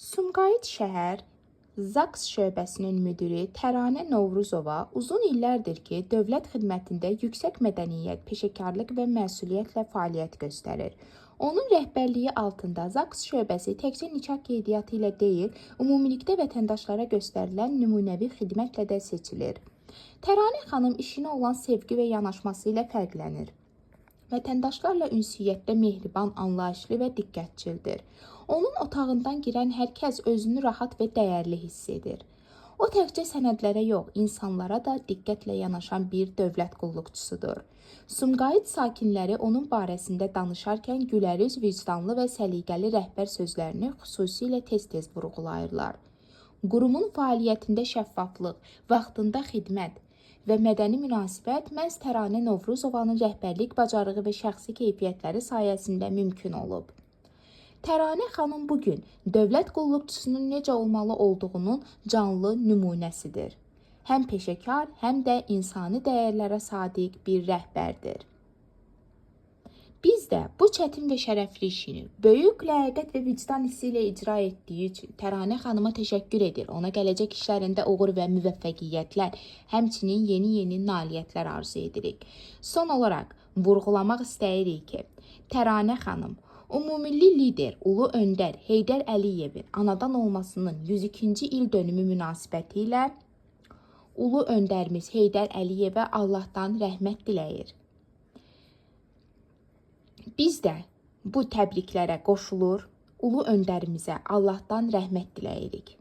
Sumqayıt şəhər ZAKS şöbəsinin müdiri Təranə Novruzova uzun illərdir ki, dövlət xidmətində yüksək mədəniyyət, peşəkarlıq və məsuliyyətlə fəaliyyət göstərir. Onun rəhbərliyi altında ZAKS şöbəsi təkcə nikah qeydiyyatı ilə deyil, ümumilikdə vətəndaşlara göstərilən nümunəvi xidmətlə də seçilir. Təranə xanım işinə olan sevgi və yanaşması ilə fərqlənir. Vətəndaşlarla ünsiyyətdə mehriban, anlayışlı və diqqətçildir. Onun otağından girən hər kəs özünü rahat və dəyərli hiss edir. O təkcə sənədlərə yox, insanlara da diqqətlə yanaşan bir dövlət qulluqçusudur. Sumqayıt sakinləri onun barəsində danışarkən gülərüz, vicdanlı və səliqəli rəhbər sözlərini xüsusilə tez-tez vurğulayırlar. Qurumun fəaliyyətində şəffaflıq, vaxtında xidmət və mədəni münasibət məhz Təranə Novruzovanın rəhbərlik bacarığı və şəxsi keyfiyyətləri sayəsində mümkün olub. Təranə xanım bugün dövlət qulluqçusunun necə olmalı olduğunun canlı nümunəsidir. Həm peşəkar, həm də insani dəyərlərə sadiq bir rəhbərdir. Biz də bu çətin və şərəfli işini böyük ləyaqət və vicdan hissi ilə icra etdiyi üçün Təranə xanıma təşəkkür edir. Ona gələcək işlərində uğur və müvəffəqiyyətlər, həmçinin yeni nailiyyətlər arzu edirik. Son olaraq vurğulamaq istəyirik ki, Təranə xanım Ümumilli lider, ulu öndər Heydər Əliyevin anadan olmasının 102-ci il dönümü münasibəti ilə ulu öndərimiz Heydər Əliyevə Allahdan rəhmət diləyir. Biz də bu təbriklərə qoşulur, ulu öndərimizə Allahdan rəhmət diləyirik.